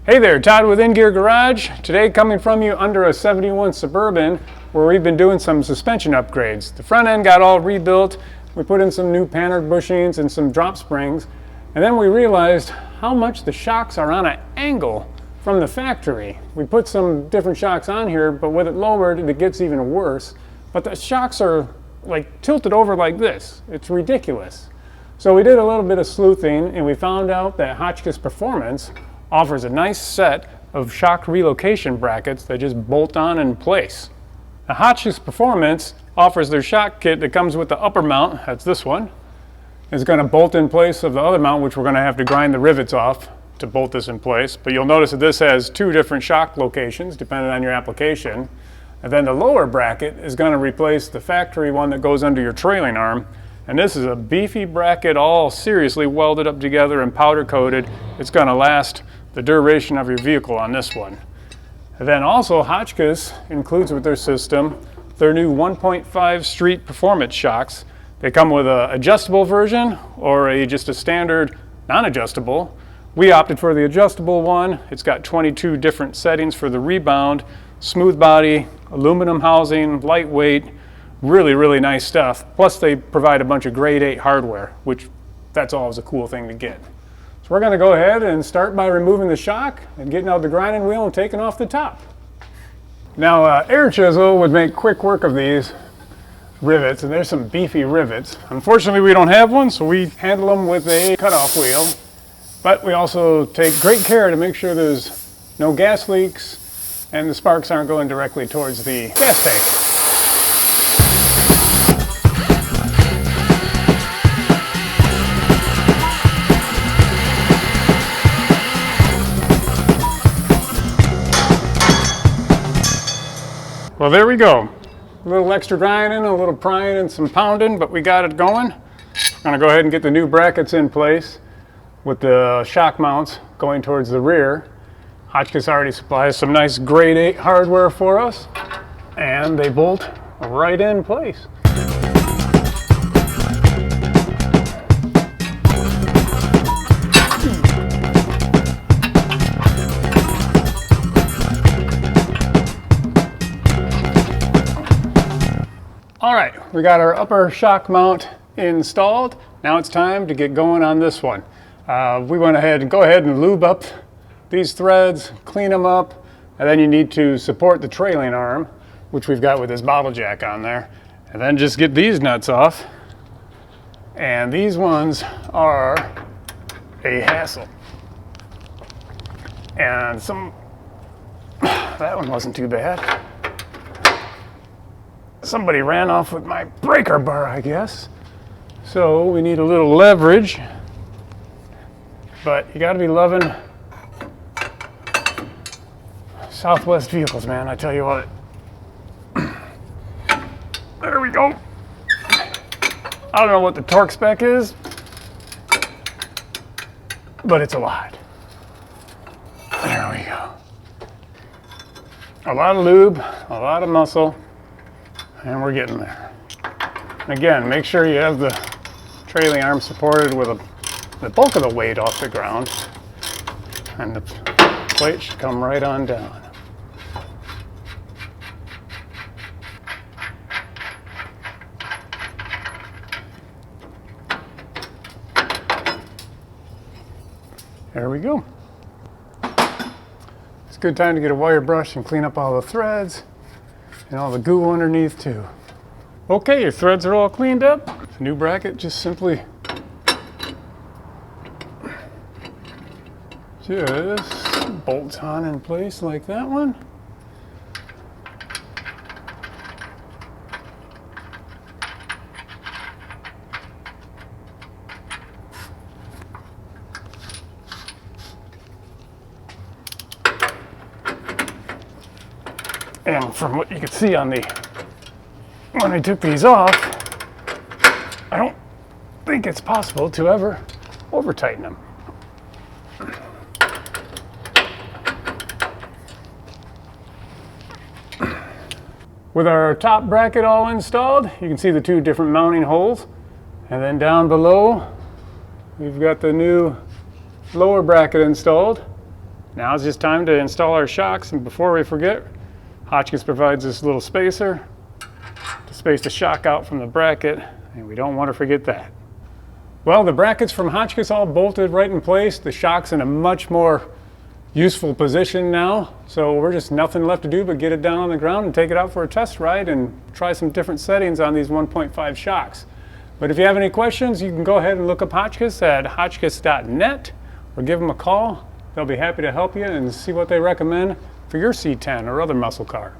Hey there, Todd with In Gear Garage. Today coming from you under a 71 Suburban where we've been doing some suspension upgrades. The front end got all rebuilt. We put in some new panhard bushings and some drop springs. And then we realized how much the shocks are on an angle from the factory. We put some different shocks on here, but with it lowered, it gets even worse. But the shocks are like tilted over like this. It's ridiculous. So we did a little bit of sleuthing and we found out that Hotchkis Performance offers a nice set of shock relocation brackets that just bolt on in place. The Hotchkis Performance offers their shock kit that comes with the upper mount, that's this one. It's going to bolt in place of the other mount, which we're going to have to grind the rivets off to bolt this in place. But you'll notice that this has two different shock locations depending on your application. And then the lower bracket is going to replace the factory one that goes under your trailing arm. And this is a beefy bracket, all seriously welded up together and powder coated. It's going to last the duration of your vehicle on this one. And then also Hotchkis includes with their system their new 1.5 Street Performance shocks. They come with an adjustable version or just a standard non-adjustable. We opted for the adjustable one. It's got 22 different settings for the rebound, smooth body, aluminum housing, lightweight, really nice stuff. Plus they provide a bunch of grade 8 hardware, which that's always a cool thing to get. So we're going to go ahead and start by removing the shock and getting out the grinding wheel and taking off the top. Now air chisel would make quick work of these rivets, and there's some beefy rivets. Unfortunately we don't have one, so we handle them with a cutoff wheel. But we also take great care to make sure there's no gas leaks and the sparks aren't going directly towards the gas tank. Well, there we go. A little extra grinding, a little prying and some pounding, but we got it going. I'm going to go ahead and get the new brackets in place with the shock mounts going towards the rear. Hotchkis already supplies some nice grade 8 hardware for us, and they bolt right in place. All right, we got our upper shock mount installed. Now it's time to get going on this one. We went ahead and lube up these threads, clean them up, and then you need to support the trailing arm, which we've got with this bottle jack on there, and then just get these nuts off. And these ones are a hassle. And that one wasn't too bad. Somebody ran off with my breaker bar, I guess. So we need a little leverage, but you gotta be loving Southwest vehicles, man, I tell you what. There we go. I don't know what the torque spec is, but it's a lot. There we go. A lot of lube, a lot of muscle. And we're getting there. Again, make sure you have the trailing arm supported with the bulk of the weight off the ground. And the plate should come right on down. There we go. It's a good time to get a wire brush and clean up all the threads and all the goo underneath too. Okay, your threads are all cleaned up. The new bracket just simply bolts on in place like that one. And from what you can see when I took these off, I don't think it's possible to ever over tighten them. With our top bracket all installed, you can see the two different mounting holes. And then down below, we've got the new lower bracket installed. Now it's just time to install our shocks, and before we forget, Hotchkis provides this little spacer to space the shock out from the bracket, and we don't want to forget that. Well, the brackets from Hotchkis all bolted right in place. The shock's in a much more useful position now, so we're just nothing left to do but get it down on the ground and take it out for a test ride and try some different settings on these 1.5 shocks. But if you have any questions, you can go ahead and look up Hotchkis at hotchkis.net or give them a call. They'll be happy to help you and see what they recommend for your C10 or other muscle car.